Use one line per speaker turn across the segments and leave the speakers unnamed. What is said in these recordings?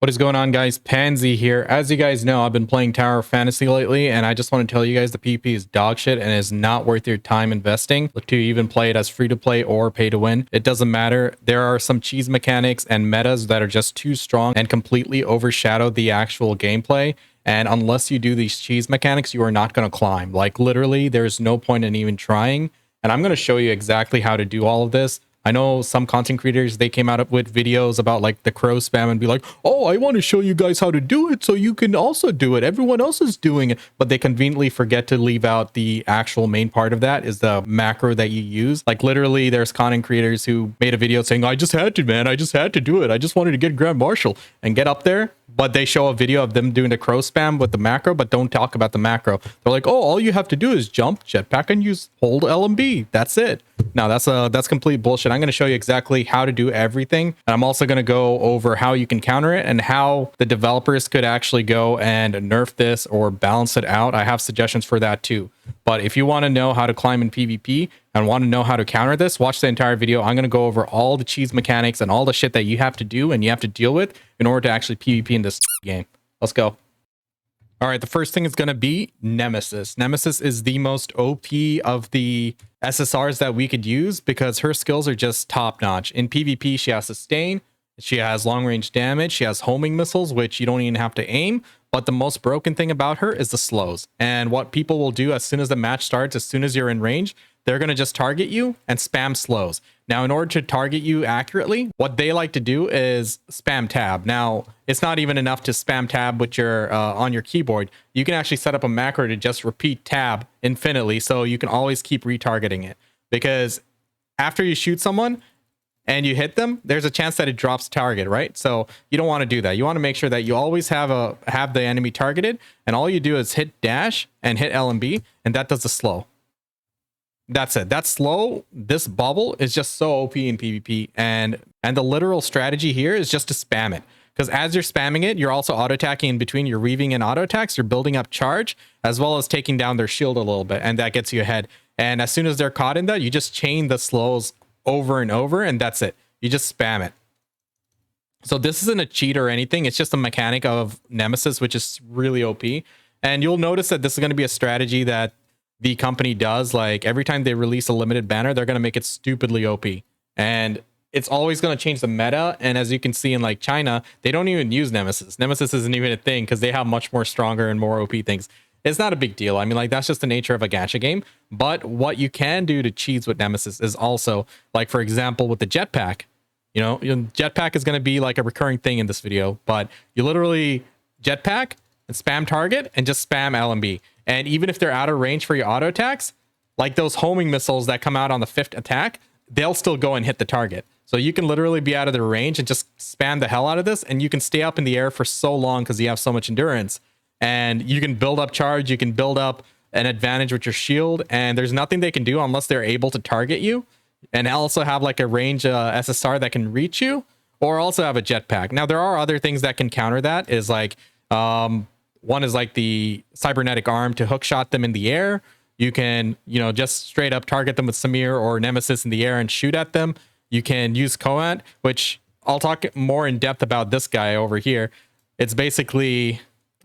What is going on, guys? Pansy here. As you guys know, I've been playing Tower Fantasy lately, and I just want to tell you guys the PvP is dog shit and is not worth your time investing to even play it as free to play or pay to win. It doesn't matter. There are some cheese mechanics and metas that are just too strong and completely overshadow the actual gameplay. And unless you do these cheese mechanics, you are not going to climb. Like literally, there's no point in even trying. And I'm going to show you exactly how to do all of this. I know some content creators, they came out with videos about like the crow spam and be like, oh, I want to show you guys how to do it so you can also do it. Everyone else is doing it. But they conveniently forget to leave out the actual main part of that is the macro that you use. Like literally there's content creators who made a video saying, I just had to, man. I just had to do it. I just wanted to get Grand Marshal and get up there. But they show a video of them doing the crow spam with the macro, but don't talk about the macro. They're like, oh, all you have to do is jump, jetpack, and use hold LMB. That's it. Now that's complete bullshit. I'm going to show you exactly how to do everything. And I'm also going to go over how you can counter it and how the developers could actually go and nerf this or balance it out. I have suggestions for that too. But if you want to know how to climb in PvP and want to know how to counter this, watch the entire video. I'm going to go over all the cheese mechanics and all the shit that you have to do and you have to deal with in order to actually PvP in this game. Let's go. All right, the first thing is going to be Nemesis. Nemesis is the most OP of the SSRs that we could use because her skills are just top notch. In PvP, she has sustain, she has long range damage, she has homing missiles, which you don't even have to aim. But the most broken thing about her is the slows. And what people will do as soon as the match starts, as soon as you're in range, they're going to just target you and spam slows. Now, in order to target you accurately, what they like to do is spam tab. Now, it's not even enough to spam tab with your on your keyboard. You can actually set up a macro to just repeat tab infinitely, so you can always keep retargeting it. Because after you shoot someone and you hit them, there's a chance that it drops target, right? So you don't want to do that. You want to make sure that you always have the enemy targeted, and all you do is hit dash and hit LMB, and that does the slow. That's it. That slow, this bubble is just so OP in PvP, and the literal strategy here is just to spam it. Because as you're spamming it, you're also auto-attacking in between. You're weaving in auto-attacks, you're building up charge, as well as taking down their shield a little bit, and that gets you ahead. And as soon as they're caught in that, you just chain the slows over and over, and that's it. You just spam it. So this isn't a cheat or anything. It's just a mechanic of Nemesis, which is really OP. And you'll notice that this is going to be a strategy that the company does. Like every time they release a limited banner, they're going to make it stupidly OP. And it's always going to change the meta. And as you can see in like China, they don't even use Nemesis. Nemesis isn't even a thing because they have much more stronger and more OP things. It's not a big deal. I mean, like, that's just the nature of a gacha game. But what you can do to cheese with Nemesis is also, like, for example, with the jetpack. You know, jetpack is going to be like a recurring thing in this video. But you literally jetpack and spam target and just spam LMB. And even if they're out of range for your auto attacks, like those homing missiles that come out on the 5th attack, they'll still go and hit the target. So you can literally be out of their range and just spam the hell out of this. And you can stay up in the air for so long because you have so much endurance. And you can build up charge, you can build up an advantage with your shield, and there's nothing they can do unless they're able to target you, and also have like a range SSR that can reach you, or also have a jetpack. Now, there are other things that can counter that, is like, one is like the cybernetic arm to hookshot them in the air. You can, you know, just straight up target them with Samir or Nemesis in the air and shoot at them. You can use Coant, which I'll talk more in depth about this guy over here. It's basically...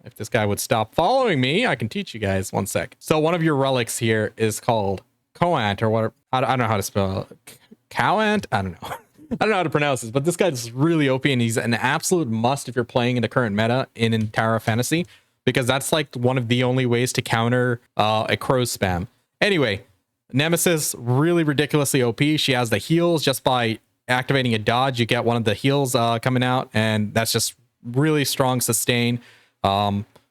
If this guy would stop following me, I can teach you guys. One sec. So one of your relics here is called Coant, or what? I don't know how to spell it. Coant? I don't know. I don't know how to pronounce this, but this guy's really OP, and he's an absolute must if you're playing in the current meta in Tower Fantasy, because that's like one of the only ways to counter a crow spam. Anyway, Nemesis, really ridiculously OP. She has the heals. Just by activating a dodge, you get one of the heals coming out, and that's just really strong sustain.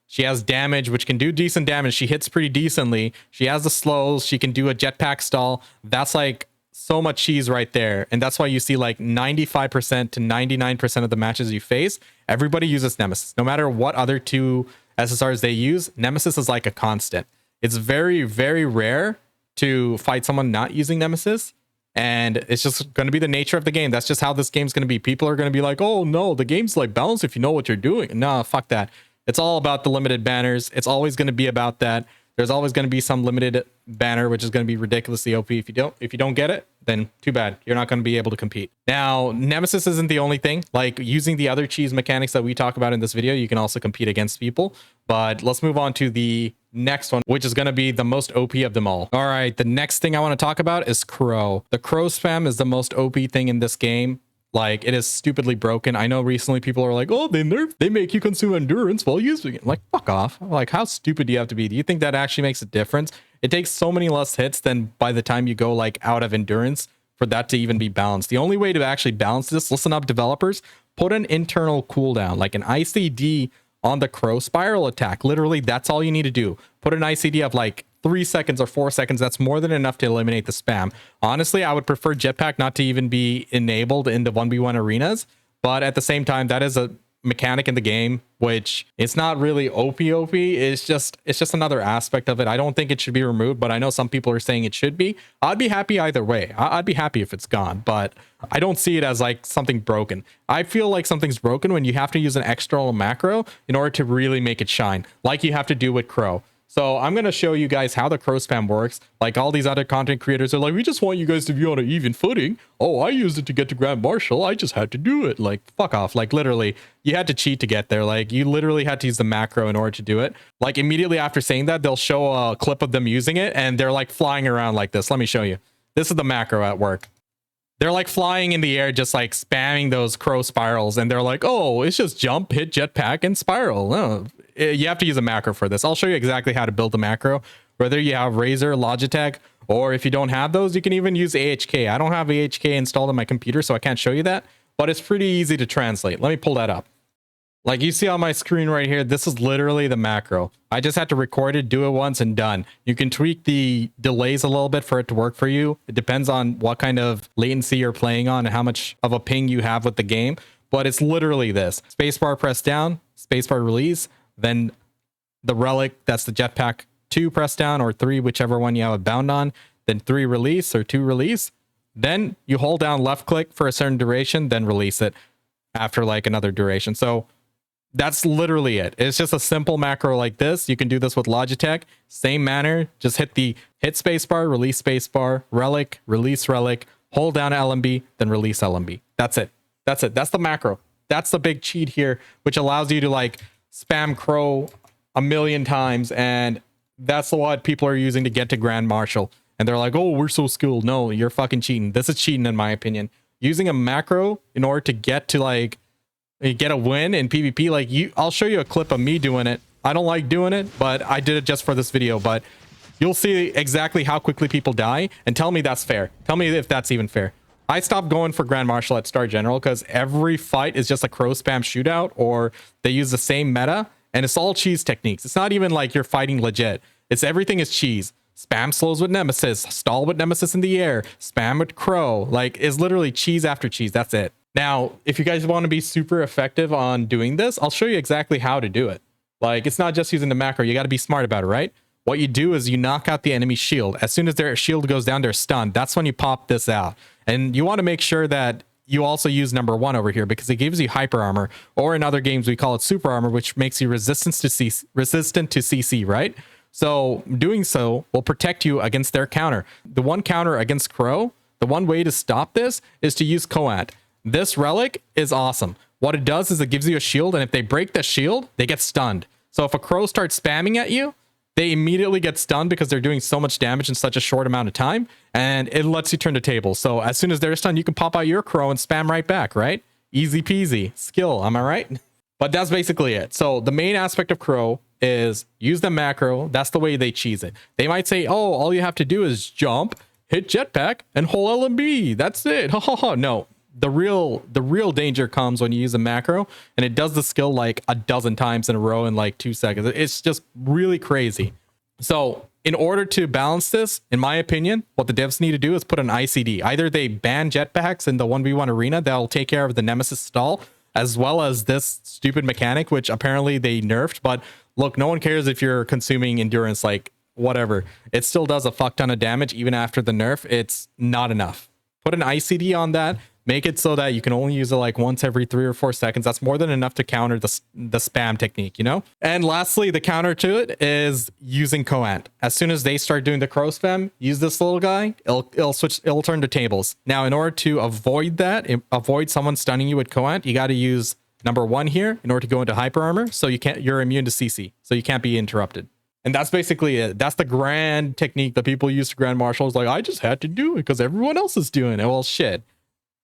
She has damage, which can do decent damage. She hits pretty decently. She has the slows. She can do a jetpack stall. That's like so much cheese right there. And that's why you see like 95% to 99% of the matches you face, everybody uses Nemesis. No matter what other two SSRs they use, Nemesis is like a constant. It's very, very rare to fight someone not using Nemesis. And it's just going to be the nature of the game. That's just how this game's going to be. People are going to be like, oh no, the game's like balanced if you know what you're doing. No, fuck that. It's all about the limited banners. It's always going to be about that. There's always going to be some limited banner, which is going to be ridiculously OP. If you don't get it, then too bad. You're not going to be able to compete. Now, Nemesis isn't the only thing. Like, using the other cheese mechanics that we talk about in this video, you can also compete against people. But let's move on to the next one, which is going to be the most OP of them all. All right, the next thing I want to talk about is Crow. The Crow spam is the most OP thing in this game. Like, it is stupidly broken. I know recently people are like, oh, they make you consume endurance while using it. Like, fuck off. Like, how stupid do you have to be? Do you think that actually makes a difference? It takes so many less hits than by the time you go like out of endurance for that to even be balanced. The only way to actually balance this, listen up developers, put an internal cooldown, like an ICD on the Crow spiral attack. Literally, that's all you need to do. Put an ICD of like 3 seconds or 4 seconds. That's more than enough to eliminate the spam. Honestly, I would prefer jetpack not to even be enabled in the 1v1 arenas, but at the same time, that is a mechanic in the game, which it's not really OP. It's just another aspect of it. I don't think it should be removed, but I know some people are saying it should be. I'd be happy either way. I'd be happy if it's gone, but I don't see it as like something broken. I feel like something's broken when you have to use an external macro in order to really make it shine, like you have to do with Crow. So I'm going to show you guys how the Crow spam works. Like, all these other content creators are like, we just want you guys to be on an even footing. Oh, I used it to get to Grand Marshal. I just had to do it. Like, fuck off. Like, literally, you had to cheat to get there. Like, you literally had to use the macro in order to do it. Like, immediately after saying that, they'll show a clip of them using it, and they're like flying around like this. Let me show you. This is the macro at work. They're like flying in the air, just like spamming those Crow spirals. And they're like, oh, it's just jump, hit jetpack, and spiral. Oh, you have to use a macro for this. I'll show you exactly how to build the macro, whether you have Razer, Logitech, or if you don't have those, you can even use AHK. I don't have AHK installed on my computer, so I can't show you that, but it's pretty easy to translate. Let me pull that up. Like you see on my screen right here, this is literally the macro. I just had to record it, do it once, and done. You can tweak the delays a little bit for it to work for you. It depends on what kind of latency you're playing on and how much of a ping you have with the game, but it's literally this. Spacebar press down, spacebar release, then the relic, that's the jetpack 2 press down, or 3, whichever one you have a bound on, then 3 release or 2 release. Then you hold down left click for a certain duration, then release it after like another duration. So that's literally it. It's just a simple macro like this. You can do this with Logitech, same manner. Just hit spacebar, release spacebar, relic, release relic, hold down LMB, then release LMB. That's it. That's the macro. That's the big cheat here, which allows you to like spam Crow a million times, and that's what people are using to get to Grand Marshal. And they're like, oh, we're so skilled. No, you're fucking cheating. This is cheating in my opinion. Using a macro in order to get to like get a win in PvP, like I'll show you a clip of me doing it. I don't like doing it, but I did it just for this video. But you'll see exactly how quickly people die, and tell me that's fair. Tell me if that's even fair. I stopped going for Grand Marshal at Star General because every fight is just a Crow spam shootout, or they use the same meta, and it's all cheese techniques. It's not even like you're fighting legit. It's everything is cheese. Spam slows with Nemesis, stall with Nemesis in the air, spam with Crow. Like, it's literally cheese after cheese. That's it. Now, if you guys want to be super effective on doing this, I'll show you exactly how to do it. Like, it's not just using the macro. You got to be smart about it, right? What you do is you knock out the enemy shield. As soon as their shield goes down, they're stunned. That's when you pop this out. And you want to make sure that you also use number 1 over here, because it gives you hyper armor, or in other games we call it super armor, which makes you resistant to CC, right? So doing so will protect you against their counter. The one counter against Crow, the one way to stop this is to use Coat. This relic is awesome. What it does is it gives you a shield, and if they break the shield, they get stunned. So if a Crow starts spamming at you, they immediately get stunned because they're doing so much damage in such a short amount of time, and it lets you turn the table. So as soon as they're stunned, you can pop out your Crow and spam right back, right? Easy peasy. Skill, am I right? But that's basically it. So the main aspect of Crow is use the macro. That's the way they cheese it. They might say, oh, all you have to do is jump, hit jetpack, and hold LMB. That's it. No. The real danger comes when you use a macro and it does the skill like a dozen times in a row in like 2 seconds. It's just really crazy. So in order to balance this, in my opinion, what the devs need to do is put an ICD. Either they ban jetpacks in the 1v1 arena, that'll take care of the Nemesis stall, as well as this stupid mechanic, which apparently they nerfed. But look, no one cares if you're consuming endurance, like whatever. It still does a fuck ton of damage even after the nerf. It's not enough. Put an ICD on that. Make it so that you can only use it like once every 3 or 4 seconds. That's more than enough to counter the spam technique, you know? And lastly, the counter to it is using Coant. As soon as they start doing the crow spam, use this little guy, it'll turn to tables. Now, in order to avoid that, avoid someone stunning you with Coant, you got to use number 1 here in order to go into hyper armor, so you're immune to CC, so you can't be interrupted. And that's basically it. That's the grand technique that people use to grand marshals. Like, I just had to do it because everyone else is doing it. Well, shit.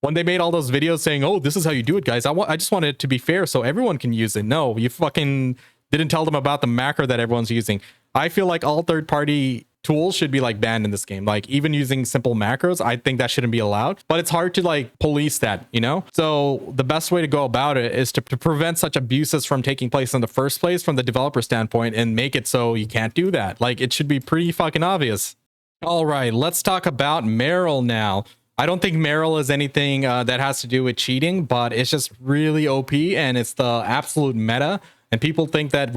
When they made all those videos saying, oh, this is how you do it, guys, I just wanted it to be fair so everyone can use it. No, you fucking didn't tell them about the macro that everyone's using. I feel like all third-party tools should be like banned in this game. Like even using simple macros, I think that shouldn't be allowed, but it's hard to like police that, you know? So the best way to go about it is to prevent such abuses from taking place in the first place from the developer standpoint and make it so you can't do that. Like it should be pretty fucking obvious. All right, let's talk about Meryl now. I don't think Meryl is anything that has to do with cheating, but it's just really OP and it's the absolute meta. And people think that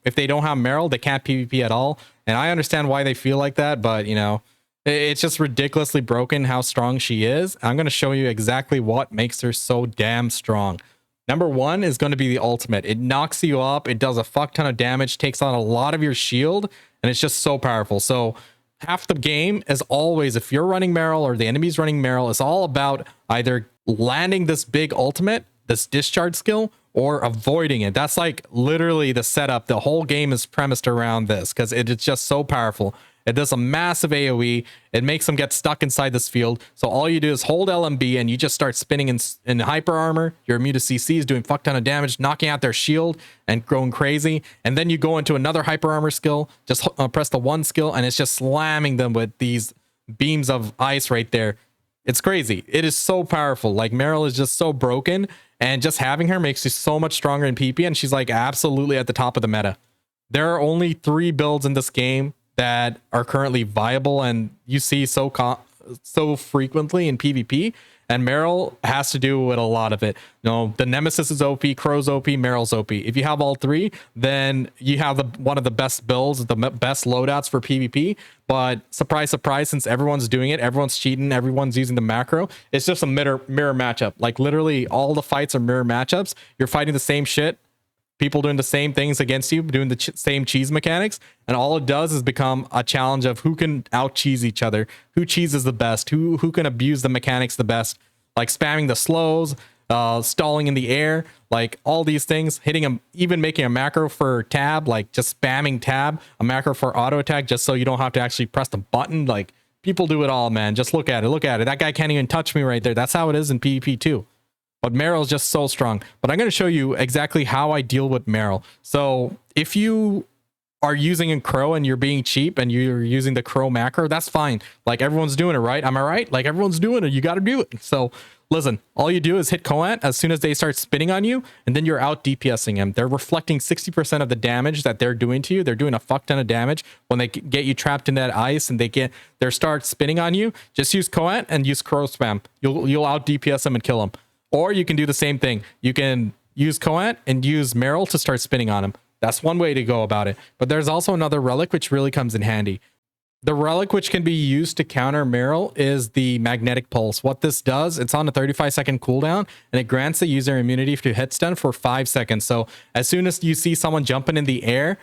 if they don't have Meryl, they can't PvP at all. And I understand why they feel like that, but you know, it's just ridiculously broken how strong she is. I'm going to show you exactly what makes her so damn strong. Number 1 is going to be the ultimate. It knocks you up. It does a fuck ton of damage, takes on a lot of your shield, and it's just so powerful. So half the game is always, if you're running Meryl or the enemy's running Meryl, it's all about either landing this big ultimate, this discharge skill, or avoiding it. That's like literally the setup. The whole game is premised around this because it is just so powerful. It does a massive AoE. It makes them get stuck inside this field. So all you do is hold LMB and you just start spinning in hyper armor. Your immune to CCs doing fuck ton of damage, knocking out their shield and going crazy. And then you go into another hyper armor skill, just press the 1 skill and it's just slamming them with these beams of ice right there. It's crazy. It is so powerful. Like Meryl is just so broken, and just having her makes you so much stronger in PP, and she's like absolutely at the top of the meta. There are only 3 builds in this game that are currently viable and you see so frequently in PvP, and Meryl has to do with a lot of it. You know, the Nemesis is OP, Crow's OP, Meryl's OP. If you have all 3, then you have one of the best builds, the best loadouts for PvP. But surprise, surprise, since everyone's doing it, everyone's cheating, everyone's using the macro, it's just a mirror matchup. Like literally all the fights are mirror matchups. You're fighting the same shit. People doing the same things against you, doing the same cheese mechanics, and all it does is become a challenge of who can out cheese each other, who cheeses the best, who can abuse the mechanics the best, like spamming the slows, stalling in the air, like all these things, even making a macro for tab, like just spamming tab, a macro for auto attack, just so you don't have to actually press the button. Like people do it all, man. Just look at it. That guy can't even touch me right there. That's how it is in PvP too. But Meryl's just so strong. But I'm going to show you exactly how I deal with Meryl. So if you are using a crow and you're being cheap and you're using the crow macro, that's fine. Like everyone's doing it, right? Am I right? Like everyone's doing it. You got to do it. So listen, all you do is hit Coant as soon as they start spinning on you, and then you're out DPSing them. They're reflecting 60% of the damage that they're doing to you. They're doing a fuck ton of damage when they get you trapped in that ice and they start spinning on you. Just use Coant and use crow spam. You'll out DPS them and kill them. Or you can do the same thing. You can use Coant and use Meryl to start spinning on him. That's one way to go about it. But there's also another relic which really comes in handy. The relic which can be used to counter Meryl is the magnetic pulse. What this does, it's on a 35-second cooldown, and it grants the user immunity to hit stun for 5 seconds. So as soon as you see someone jumping in the air,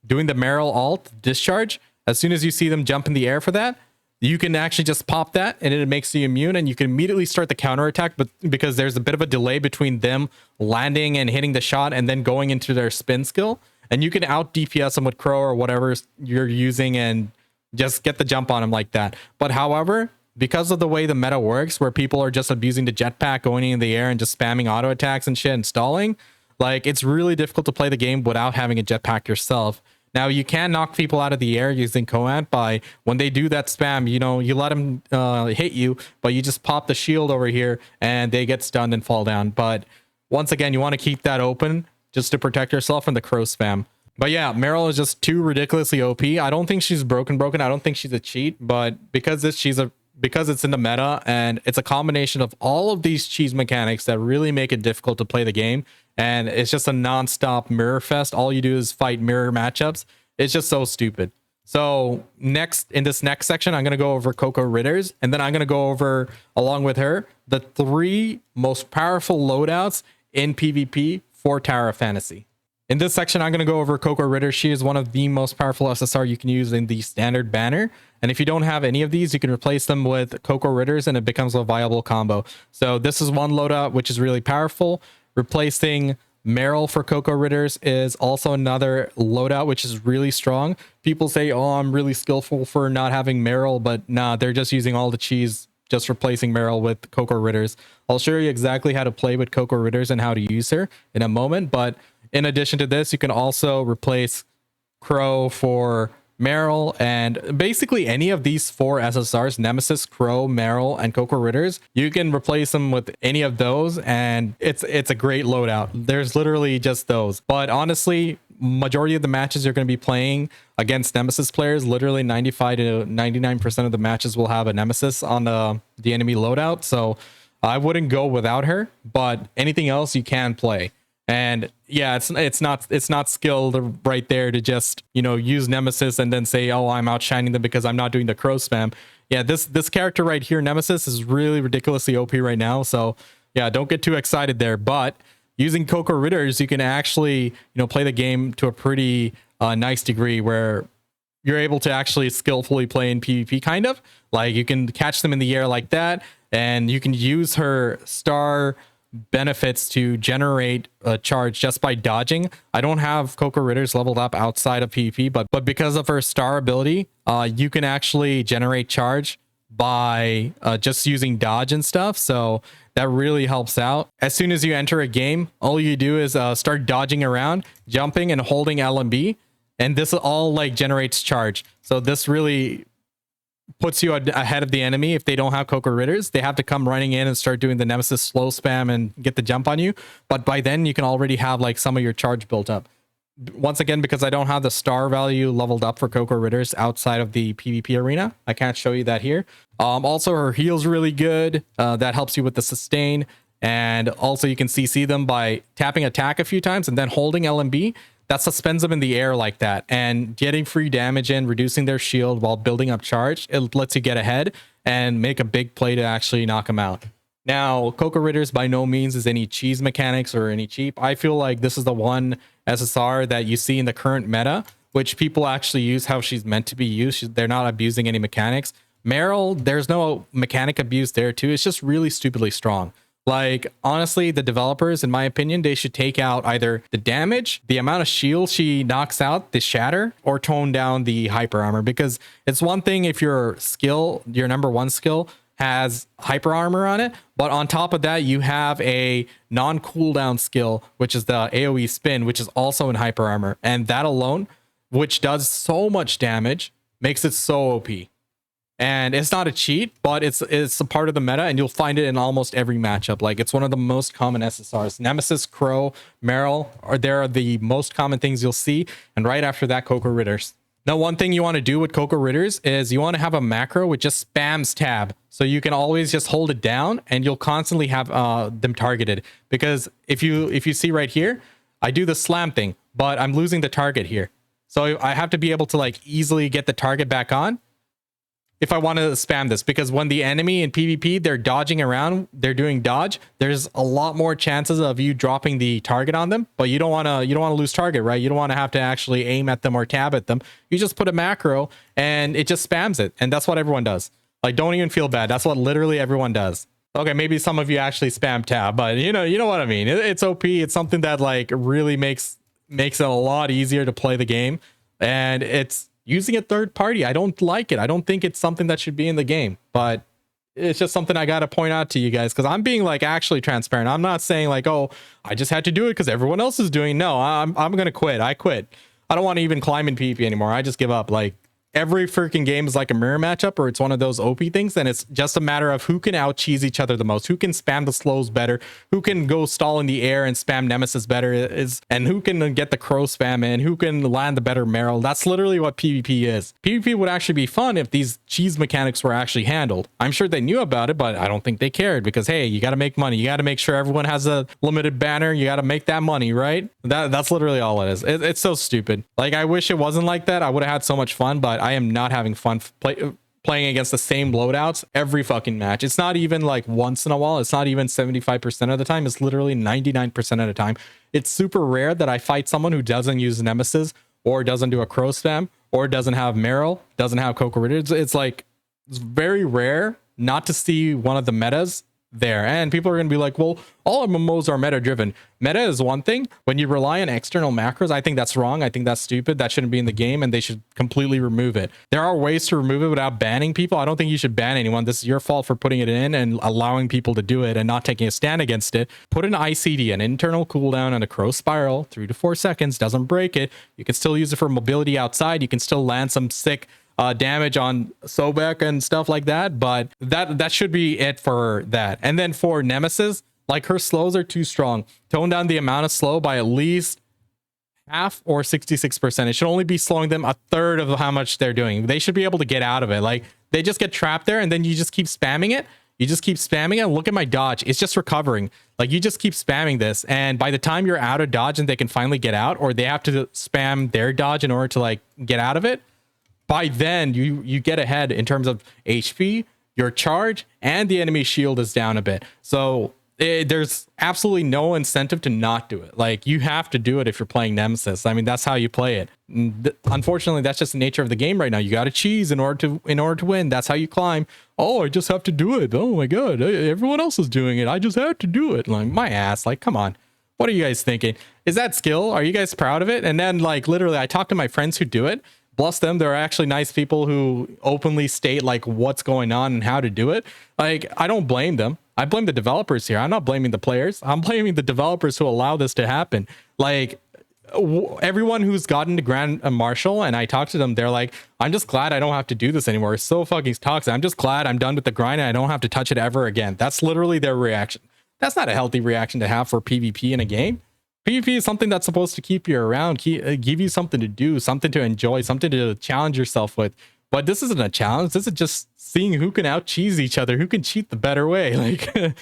doing the Meryl ult discharge, as soon as you see them jump in the air for that, you can actually just pop that and it makes you immune, and you can immediately start the counter attack, but because there's a bit of a delay between them landing and hitting the shot and then going into their spin skill, and you can out DPS them with crow or whatever you're using and just get the jump on them like that. But however, because of the way the meta works, where people are just abusing the jetpack, going in the air and just spamming auto attacks and shit and stalling, like it's really difficult to play the game without having a jetpack yourself. Now, you can knock people out of the air using Coant by when they do that spam, you know, you let them hit you, but you just pop the shield over here and they get stunned and fall down. But once again, you want to keep that open just to protect yourself from the crow spam. But yeah, Meryl is just too ridiculously OP. I don't think she's broken. I don't think she's a cheat, but because it's in the meta and it's a combination of all of these cheese mechanics that really make it difficult to play the game, and it's just a non-stop mirror fest. All you do is fight mirror matchups. It's just so stupid. So next, in this next section, I'm going to go over Cocoritters, and then I'm going to go over, along with her, the 3 most powerful loadouts in PvP for Tower of Fantasy. In this section, I'm going to go over Cocoritter. She is one of the most powerful SSR you can use in the standard banner. And if you don't have any of these, you can replace them with Cocoritters and it becomes a viable combo. So this is one loadout, which is really powerful. Replacing Meryl for Cocoritters is also another loadout, which is really strong. People say, oh, I'm really skillful for not having Meryl, but nah, they're just using all the cheese, just replacing Meryl with Cocoritters. I'll show you exactly how to play with Cocoritters and how to use her in a moment. But in addition to this, you can also replace Crow for Meryl, and basically any of these 4 SSRs, Nemesis, Crow, Meryl, and Cocoritters, you can replace them with any of those, and it's a great loadout. There's literally just those. But honestly, majority of the matches you're going to be playing against Nemesis players, literally 95 to 99% of the matches will have a Nemesis on the enemy loadout. So I wouldn't go without her, but anything else you can play. And yeah, it's not skilled right there to just, you know, use Nemesis and then say, oh, I'm outshining them because I'm not doing the crow spam. Yeah, this character right here, Nemesis, is really ridiculously OP right now. So yeah, don't get too excited there. But using Cocoritters, you can actually, you know, play the game to a pretty nice degree where you're able to actually skillfully play in PvP, kind of. Like you can catch them in the air like that, and you can use her star benefits to generate a charge just by dodging. I don't have Cocoritters leveled up outside of PvP, but because of her star ability, you can actually generate charge by just using dodge and stuff. So that really helps out. As soon as you enter a game, all you do is start dodging around, jumping and holding LMB, and this all like generates charge. So this really puts you ahead of the enemy. If they don't have Cocoritters, they have to come running in and start doing the Nemesis slow spam and get the jump on you. But by then you can already have like some of your charge built up. Once again, because I don't have the star value leveled up for Cocoritters outside of the PvP arena, I can't show you that here. Also, her heal's really good. That helps you with the sustain. And also you can CC them by tapping attack a few times and then holding LMB. That suspends them in the air like that, and getting free damage in, reducing their shield while building up charge. It lets you get ahead and make a big play to actually knock them out. Now, Cocoritters by no means is any cheese mechanics or any cheap. I feel like this is the one SSR that you see in the current meta, which people actually use how she's meant to be used. They're not abusing any mechanics. Meryl, there's no mechanic abuse there too. It's just really stupidly strong. Like, honestly, the developers, in my opinion, they should take out either the damage, the amount of shield she knocks out, the shatter, or tone down the hyper armor. Because it's one thing if your skill, your number 1 skill, has hyper armor on it, but on top of that, you have a non-cooldown skill, which is the AoE spin, which is also in hyper armor. And that alone, which does so much damage, makes it so OP. And it's not a cheat, but it's a part of the meta, and you'll find it in almost every matchup. Like, it's one of the most common SSRs. Nemesis, Crow, Meryl are the most common things you'll see. And right after that, Cocoritters. Now, one thing you want to do with Cocoritters is you want to have a macro which just spams tab. So you can always just hold it down and you'll constantly have them targeted. Because if you see right here, I do the slam thing, but I'm losing the target here. So I have to be able to like easily get the target back on if I want to spam this, because when the enemy in PvP, they're dodging around, they're doing dodge, there's a lot more chances of you dropping the target on them, but you don't want to lose target, right? You don't want to have to actually aim at them or tab at them. You just put a macro and it just spams it. And that's what everyone does. Like, don't even feel bad. That's what literally everyone does. Okay, maybe some of you actually spam tab, but you know what I mean. It's OP. It's something that like really makes it a lot easier to play the game. And it's using a third party, I don't like it. I don't think it's something that should be in the game, but it's just something I got to point out to you guys, because I'm being like actually transparent. I'm not saying like, oh, I just had to do it because everyone else is doing. No, I'm gonna quit. I quit. I don't want to even climb in PvP anymore. I just give up. Like, every freaking game is like a mirror matchup, or it's one of those OP things, and it's just a matter of who can out cheese each other the most, who can spam the slows better, who can go stall in the air and spam Nemesis better, and who can get the crow spam in, who can land the better Meryl. That's literally what PvP is. PvP would actually be fun if these cheese mechanics were actually handled. I'm sure they knew about it, but I don't think they cared, because hey, you got to make money. You got to make sure everyone has a limited banner. You got to make that money, right? That's literally all it is. It's so stupid. Like, I wish it wasn't like that. I would have had so much fun, but I am not having fun playing against the same loadouts every fucking match. It's not even like once in a while. It's not even 75% of the time. It's literally 99% of the time. It's super rare that I fight someone who doesn't use Nemesis or doesn't do a crow spam or doesn't have Meryl, doesn't have Cocoritters. It's like, it's very rare not to see one of the metas there. And people are going to be like, well, all MMOs are meta driven. Meta is one thing. When you rely on external macros, I think that's wrong. I think that's stupid. That shouldn't be in the game, and they should completely remove it. There are ways to remove it without banning people. I don't think you should ban anyone. This is your fault for putting it in and allowing people to do it and not taking a stand against it. Put an ICD, an internal cooldown, and a crow spiral, 3 to 4 seconds, doesn't break it. You can still use it for mobility outside. You can still land some sick damage on Sobek and stuff like that, but that should be it for that. And then for Nemesis, like, her slows are too strong. Tone down the amount of slow by at least half or 66%. It should only be slowing them a third of how much they're doing. They should be able to get out of it. Like, they just get trapped there, and then you just keep spamming it. You just keep spamming it. Look at my dodge. It's just recovering. Like, you just keep spamming this, and by the time you're out of dodge and they can finally get out, or they have to spam their dodge in order to like get out of it, by then you get ahead in terms of HP, your charge, and the enemy shield is down a bit. So there's absolutely no incentive to not do it. Like, you have to do it if you're playing Nemesis. I mean, that's how you play it. Unfortunately, that's just the nature of the game right now. You got to cheese in order to win. That's how you climb. Oh, I just have to do it. Oh my god, everyone else is doing it. I just had to do it. Like, my ass. Like, come on. What are you guys thinking? Is that skill? Are you guys proud of it? And then, like, literally, I talk to my friends who do it. Bless them, there are actually nice people who openly state like what's going on and how to do it. Like, I don't blame them. I blame the developers here. I'm not blaming the players. I'm blaming the developers who allow this to happen. Like, everyone who's gotten to Grand Marshal, and I talk to them, they're like, I'm just glad I don't have to do this anymore. It's so fucking toxic. I'm just glad I'm done with the grind and I don't have to touch it ever again. That's literally their reaction. That's not a healthy reaction to have for PvP in a game. PvP is something that's supposed to keep you around, give you something to do, something to enjoy, something to challenge yourself with. But this isn't a challenge. This is just seeing who can out cheese each other, who can cheat the better way. Like,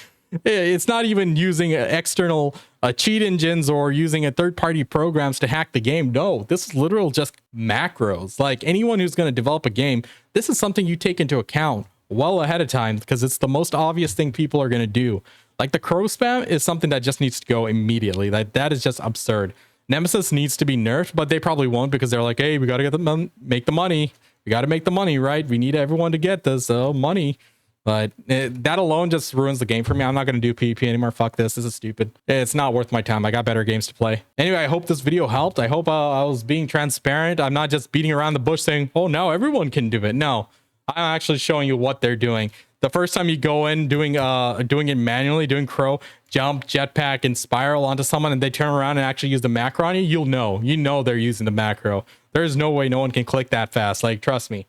it's not even using external cheat engines or using a third-party programs to hack the game. No, this is literal just macros. Like, anyone who's going to develop a game, this is something you take into account well ahead of time because it's the most obvious thing people are going to do. Like, the crow spam is something that just needs to go immediately. That is just absurd. Nemesis needs to be nerfed, but they probably won't because they're like, hey, we got to make the money. We got to make the money, right? We need everyone to get this money. But that alone just ruins the game for me. I'm not going to do PvP anymore. Fuck this. This is stupid. It's not worth my time. I got better games to play. Anyway, I hope this video helped. I hope I was being transparent. I'm not just beating around the bush saying, oh, now everyone can do it. No, I'm actually showing you what they're doing. The first time you go in doing it manually, doing crow, jump, jetpack, and spiral onto someone, and they turn around and actually use the macro on you, you know they're using the macro. There's no way no one can click that fast. Like, trust me.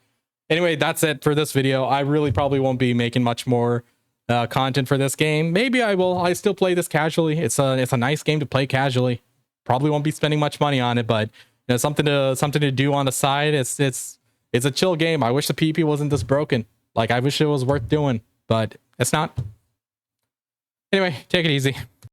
Anyway, that's it for this video. I really probably won't be making much more content for this game. Maybe I will. I still play this casually. It's a nice game to play casually. Probably won't be spending much money on it, but you know, something to do on the side. It's a chill game. I wish the PvP wasn't this broken. Like, I wish it was worth doing, but it's not. Anyway, take it easy.